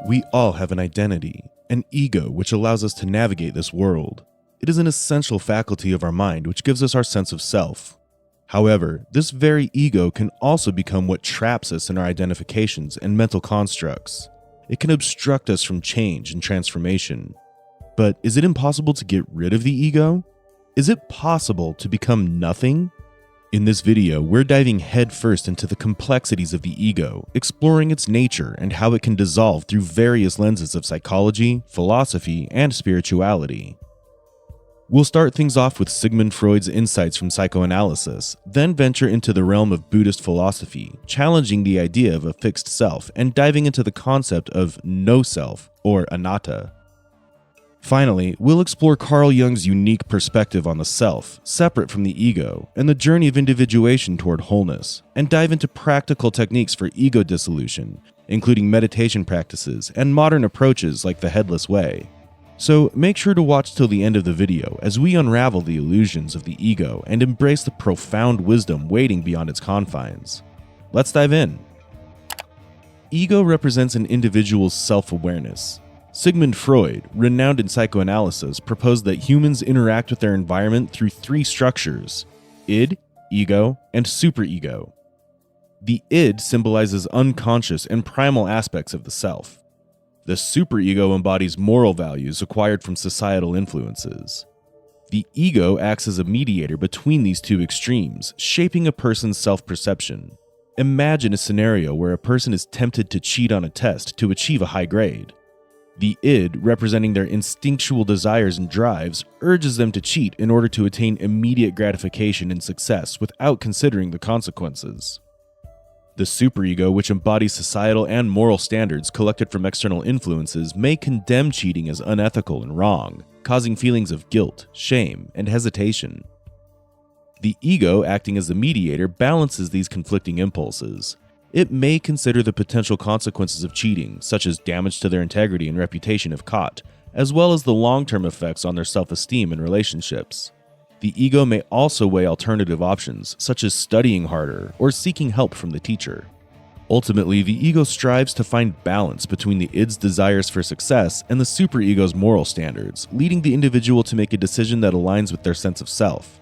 We all have an identity, an ego which allows us to navigate this world. It is an essential faculty of our mind which gives us our sense of self. However, this very ego can also become what traps us in our identifications and mental constructs. It can obstruct us from change and transformation. But is it impossible to get rid of the ego? Is it possible to become nothing? In this video, we're diving headfirst into the complexities of the ego, exploring its nature and how it can dissolve through various lenses of psychology, philosophy, and spirituality. We'll start things off with Sigmund Freud's insights from psychoanalysis, then venture into the realm of Buddhist philosophy, challenging the idea of a fixed self and diving into the concept of no self, or anatta. Finally, we'll explore Carl Jung's unique perspective on the self, separate from the ego, and the journey of individuation toward wholeness, and dive into practical techniques for ego dissolution, including meditation practices and modern approaches like the Headless way. So make sure to watch till the end of the video as we unravel the illusions of the ego and embrace the profound wisdom waiting beyond its confines. Let's dive in. Ego represents an individual's self-awareness. Sigmund Freud, renowned in psychoanalysis, proposed that humans interact with their environment through three structures: id, ego, and superego. The id symbolizes unconscious and primal aspects of the self. The superego embodies moral values acquired from societal influences. The ego acts as a mediator between these two extremes, shaping a person's self-perception. Imagine a scenario where a person is tempted to cheat on a test to achieve a high grade. The id, representing their instinctual desires and drives, urges them to cheat in order to attain immediate gratification and success without considering the consequences. The superego, which embodies societal and moral standards collected from external influences, may condemn cheating as unethical and wrong, causing feelings of guilt, shame, and hesitation. The ego, acting as the mediator, balances these conflicting impulses. It may consider the potential consequences of cheating, such as damage to their integrity and reputation if caught, as well as the long-term effects on their self-esteem and relationships. The ego may also weigh alternative options, such as studying harder or seeking help from the teacher. Ultimately, the ego strives to find balance between the id's desires for success and the superego's moral standards, leading the individual to make a decision that aligns with their sense of self.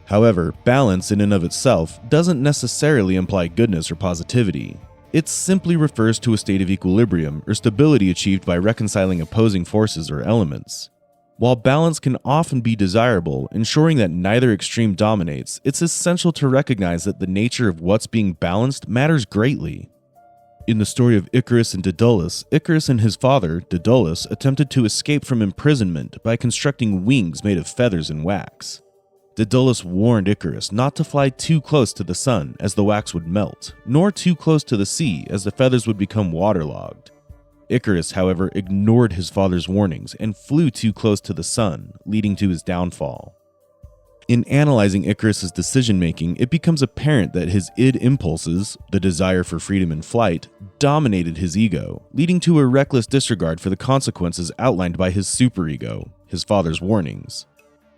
However, balance in and of itself doesn't necessarily imply goodness or positivity. It simply refers to a state of equilibrium or stability achieved by reconciling opposing forces or elements. While balance can often be desirable, ensuring that neither extreme dominates, it's essential to recognize that the nature of what's being balanced matters greatly. In the story of Icarus and Daedalus, Icarus and his father, Daedalus, attempted to escape from imprisonment by constructing wings made of feathers and wax. Daedalus warned Icarus not to fly too close to the sun as the wax would melt, nor too close to the sea as the feathers would become waterlogged. Icarus, however, ignored his father's warnings and flew too close to the sun, leading to his downfall. In analyzing Icarus's decision-making, it becomes apparent that his id impulses, the desire for freedom and flight, dominated his ego, leading to a reckless disregard for the consequences outlined by his superego, his father's warnings.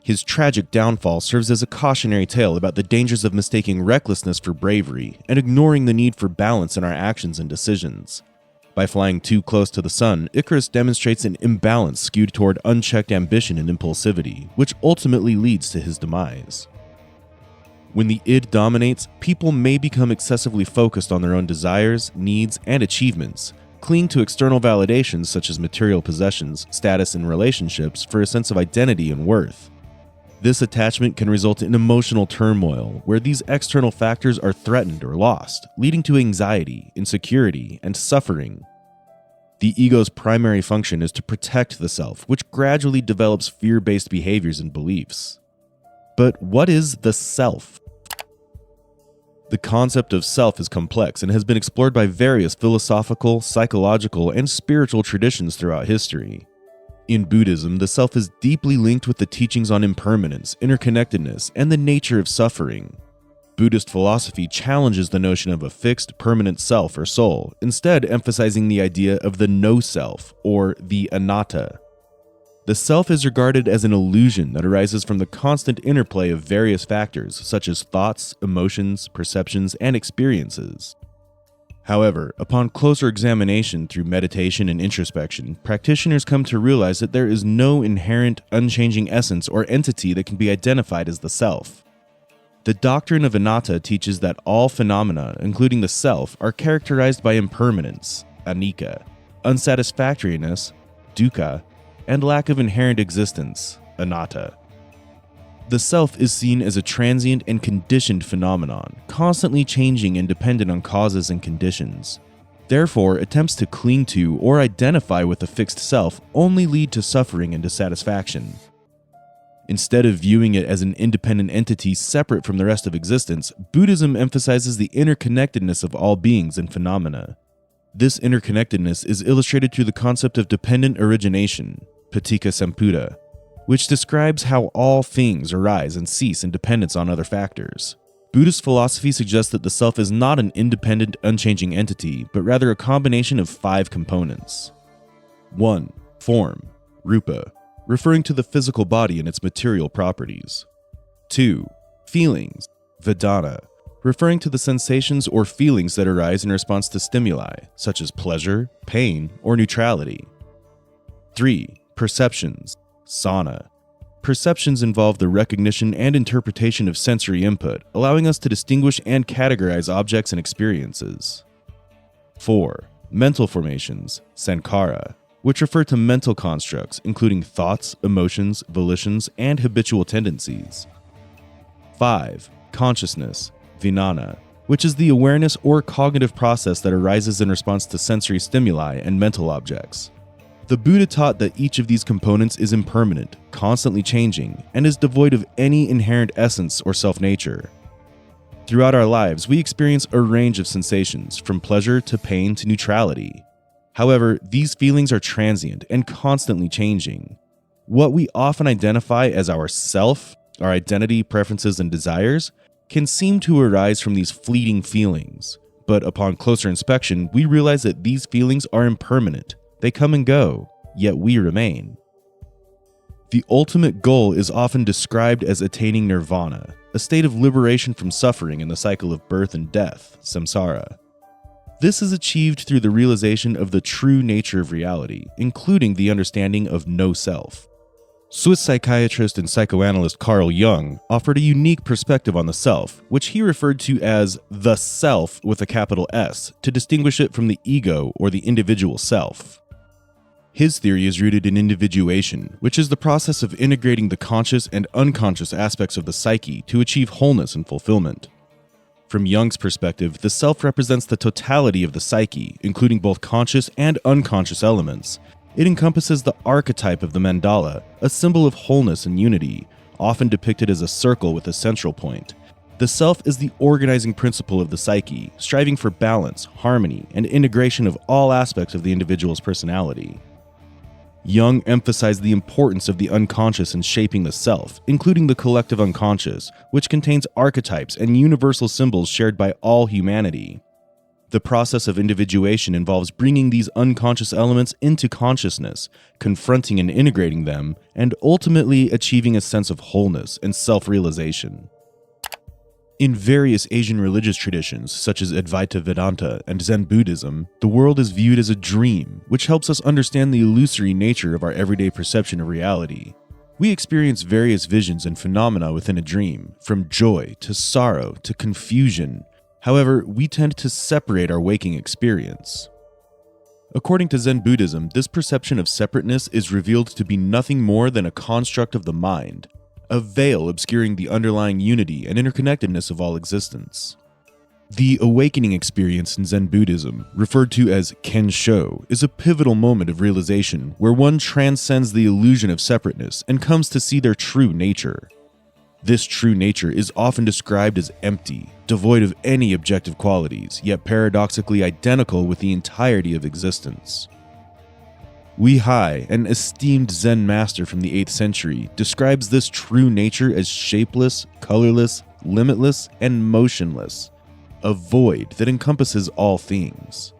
His tragic downfall serves as a cautionary tale about the dangers of mistaking recklessness for bravery and ignoring the need for balance in our actions and decisions. By flying too close to the sun, Icarus demonstrates an imbalance skewed toward unchecked ambition and impulsivity, which ultimately leads to his demise. When the id dominates, people may become excessively focused on their own desires, needs, and achievements, cling to external validations such as material possessions, status, and relationships for a sense of identity and worth. This attachment can result in emotional turmoil, where these external factors are threatened or lost, leading to anxiety, insecurity, and suffering. The ego's primary function is to protect the self, which gradually develops fear-based behaviors and beliefs. But what is the self? The concept of self is complex and has been explored by various philosophical, psychological, and spiritual traditions throughout history. In Buddhism, the self is deeply linked with the teachings on impermanence, interconnectedness, and the nature of suffering. Buddhist philosophy challenges the notion of a fixed, permanent self or soul, instead emphasizing the idea of the no-self, or the anatta. The self is regarded as an illusion that arises from the constant interplay of various factors, such as thoughts, emotions, perceptions, and experiences. However, upon closer examination through meditation and introspection, practitioners come to realize that there is no inherent, unchanging essence or entity that can be identified as the self. The doctrine of anatta teaches that all phenomena, including the self, are characterized by impermanence, anicca, unsatisfactoriness, dukkha, and lack of inherent existence, anatta. The self is seen as a transient and conditioned phenomenon, constantly changing and dependent on causes and conditions. Therefore, attempts to cling to or identify with a fixed self only lead to suffering and dissatisfaction. Instead of viewing it as an independent entity separate from the rest of existence, Buddhism emphasizes the interconnectedness of all beings and phenomena. This interconnectedness is illustrated through the concept of dependent origination, paticca samuppada, which describes how all things arise and cease in dependence on other factors. Buddhist philosophy suggests that the self is not an independent, unchanging entity, but rather a combination of 5 components. 1. Form, rupa, referring to the physical body and its material properties. 2. Feelings, vedana, referring to the sensations or feelings that arise in response to stimuli, such as pleasure, pain, or neutrality. 3. Perceptions, sana. Perceptions involve the recognition and interpretation of sensory input, allowing us to distinguish and categorize objects and experiences. 4. Mental formations, sankhara, which refer to mental constructs, including thoughts, emotions, volitions, and habitual tendencies. 5. Consciousness, vijnana, which is the awareness or cognitive process that arises in response to sensory stimuli and mental objects. The Buddha taught that each of these components is impermanent, constantly changing, and is devoid of any inherent essence or self-nature. Throughout our lives, we experience a range of sensations, from pleasure to pain to neutrality. However, these feelings are transient and constantly changing. What we often identify as our self, our identity, preferences, and desires, can seem to arise from these fleeting feelings. But upon closer inspection, we realize that these feelings are impermanent. They come and go, yet we remain. The ultimate goal is often described as attaining nirvana, a state of liberation from suffering in the cycle of birth and death, samsara. This is achieved through the realization of the true nature of reality, including the understanding of no self. Swiss psychiatrist and psychoanalyst Carl Jung offered a unique perspective on the self, which he referred to as the self with a capital S, to distinguish it from the ego or the individual self. His theory is rooted in individuation, which is the process of integrating the conscious and unconscious aspects of the psyche to achieve wholeness and fulfillment. From Jung's perspective, the self represents the totality of the psyche, including both conscious and unconscious elements. It encompasses the archetype of the mandala, a symbol of wholeness and unity, often depicted as a circle with a central point. The self is the organizing principle of the psyche, striving for balance, harmony, and integration of all aspects of the individual's personality. Jung emphasized the importance of the unconscious in shaping the self, including the collective unconscious, which contains archetypes and universal symbols shared by all humanity. The process of individuation involves bringing these unconscious elements into consciousness, confronting and integrating them, and ultimately achieving a sense of wholeness and self-realization. In various Asian religious traditions, such as Advaita Vedanta and Zen Buddhism, the world is viewed as a dream, which helps us understand the illusory nature of our everyday perception of reality. We experience various visions and phenomena within a dream, from joy to sorrow to confusion. However, we tend to separate our waking experience. According to Zen Buddhism, this perception of separateness is revealed to be nothing more than a construct of the mind, a veil obscuring the underlying unity and interconnectedness of all existence. The awakening experience in Zen Buddhism, referred to as Kensho, is a pivotal moment of realization where one transcends the illusion of separateness and comes to see their true nature. This true nature is often described as empty, devoid of any objective qualities, yet paradoxically identical with the entirety of existence. Wei Hai, an esteemed Zen master from the 8th century, describes this true nature as shapeless, colorless, limitless, and motionless, a void that encompasses all things.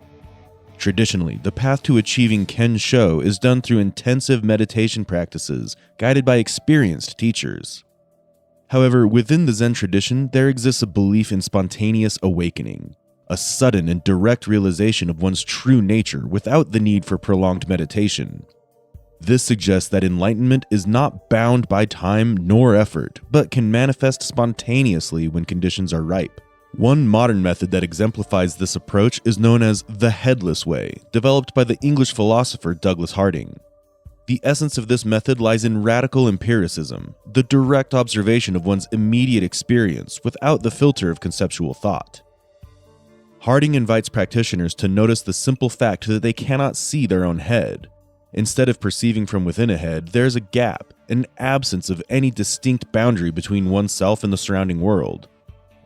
Traditionally, the path to achieving Kensho is done through intensive meditation practices guided by experienced teachers. However, within the Zen tradition, there exists a belief in spontaneous awakening, a sudden and direct realization of one's true nature without the need for prolonged meditation. This suggests that enlightenment is not bound by time nor effort, but can manifest spontaneously when conditions are ripe. One modern method that exemplifies this approach is known as the Headless way, developed by the English philosopher Douglas Harding. The essence of this method lies in radical empiricism, the direct observation of one's immediate experience without the filter of conceptual thought. Harding invites practitioners to notice the simple fact that they cannot see their own head. Instead of perceiving from within a head, there is a gap, an absence of any distinct boundary between oneself and the surrounding world.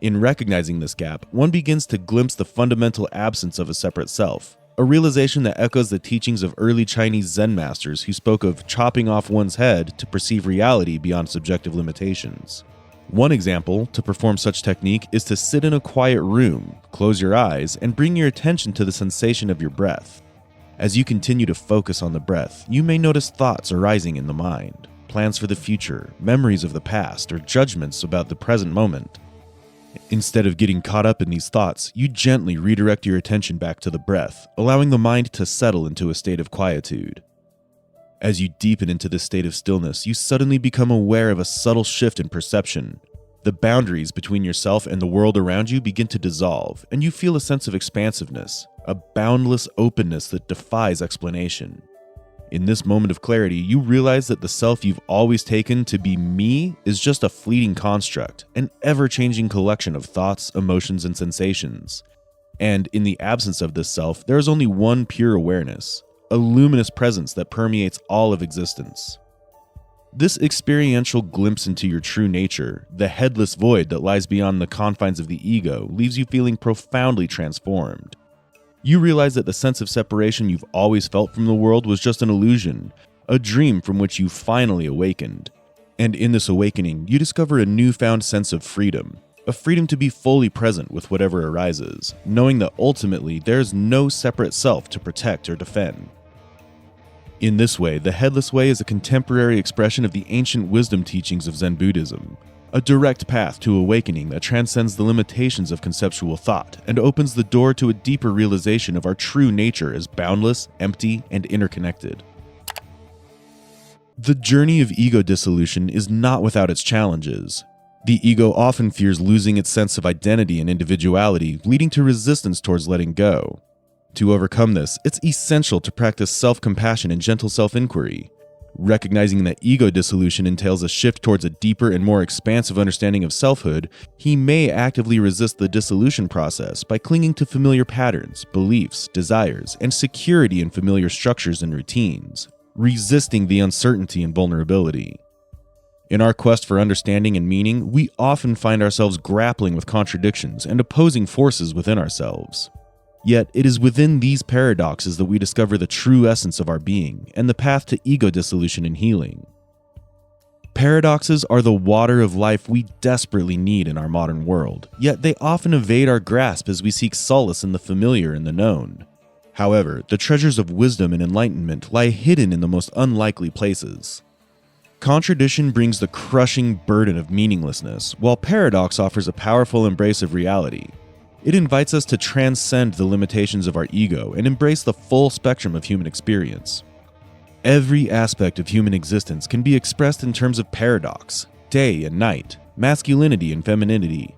In recognizing this gap, one begins to glimpse the fundamental absence of a separate self, a realization that echoes the teachings of early Chinese Zen masters who spoke of chopping off one's head to perceive reality beyond subjective limitations. One example to perform such technique is to sit in a quiet room, close your eyes, and bring your attention to the sensation of your breath. As you continue to focus on the breath, you may notice thoughts arising in the mind, plans for the future, memories of the past, or judgments about the present moment. Instead of getting caught up in these thoughts, you gently redirect your attention back to the breath, allowing the mind to settle into a state of quietude. As you deepen into this state of stillness, you suddenly become aware of a subtle shift in perception. The boundaries between yourself and the world around you begin to dissolve, and you feel a sense of expansiveness, a boundless openness that defies explanation. In this moment of clarity, you realize that the self you've always taken to be me is just a fleeting construct, an ever-changing collection of thoughts, emotions, and sensations. And in the absence of this self, there is only one pure awareness, a luminous presence that permeates all of existence. This experiential glimpse into your true nature, the headless void that lies beyond the confines of the ego, leaves you feeling profoundly transformed. You realize that the sense of separation you've always felt from the world was just an illusion, a dream from which you finally awakened. And in this awakening, you discover a newfound sense of freedom, a freedom to be fully present with whatever arises, knowing that ultimately there is no separate self to protect or defend. In this way, the Headless Way is a contemporary expression of the ancient wisdom teachings of Zen Buddhism, a direct path to awakening that transcends the limitations of conceptual thought and opens the door to a deeper realization of our true nature as boundless, empty, and interconnected. The journey of ego dissolution is not without its challenges. The ego often fears losing its sense of identity and individuality, leading to resistance towards letting go. To overcome this, it's essential to practice self-compassion and gentle self-inquiry. Recognizing that ego dissolution entails a shift towards a deeper and more expansive understanding of selfhood, he may actively resist the dissolution process by clinging to familiar patterns, beliefs, desires, and security in familiar structures and routines, resisting the uncertainty and vulnerability. In our quest for understanding and meaning, we often find ourselves grappling with contradictions and opposing forces within ourselves. Yet, it is within these paradoxes that we discover the true essence of our being and the path to ego dissolution and healing. Paradoxes are the water of life we desperately need in our modern world, yet they often evade our grasp as we seek solace in the familiar and the known. However, the treasures of wisdom and enlightenment lie hidden in the most unlikely places. Contradiction brings the crushing burden of meaninglessness, while paradox offers a powerful embrace of reality. It invites us to transcend the limitations of our ego and embrace the full spectrum of human experience. Every aspect of human existence can be expressed in terms of paradox, day and night, masculinity and femininity,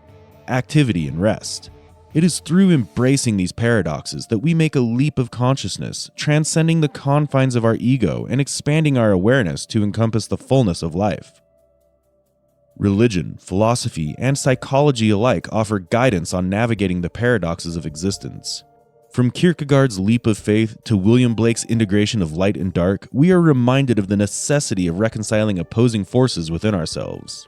activity and rest. It is through embracing these paradoxes that we make a leap of consciousness, transcending the confines of our ego and expanding our awareness to encompass the fullness of life. Religion, philosophy, and psychology alike offer guidance on navigating the paradoxes of existence. From Kierkegaard's leap of faith to William Blake's integration of light and dark, we are reminded of the necessity of reconciling opposing forces within ourselves.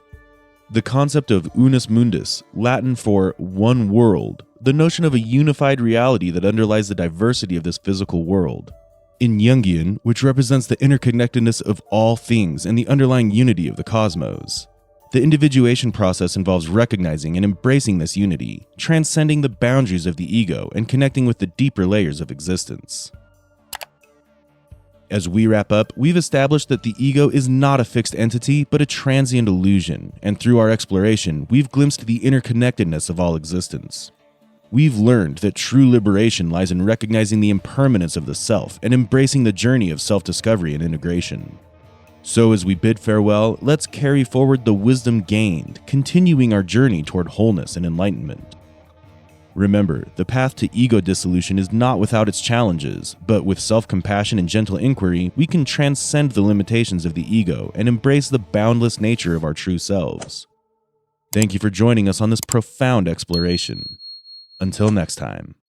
The concept of Unus Mundus, Latin for one world, the notion of a unified reality that underlies the diversity of this physical world. In Jungian, which represents the interconnectedness of all things and the underlying unity of the cosmos. The individuation process involves recognizing and embracing this unity, transcending the boundaries of the ego and connecting with the deeper layers of existence. As we wrap up, we've established that the ego is not a fixed entity, but a transient illusion, and through our exploration, we've glimpsed the interconnectedness of all existence. We've learned that true liberation lies in recognizing the impermanence of the self and embracing the journey of self-discovery and integration. So as we bid farewell, let's carry forward the wisdom gained, continuing our journey toward wholeness and enlightenment. Remember, the path to ego dissolution is not without its challenges, but with self-compassion and gentle inquiry, we can transcend the limitations of the ego and embrace the boundless nature of our true selves. Thank you for joining us on this profound exploration. Until next time.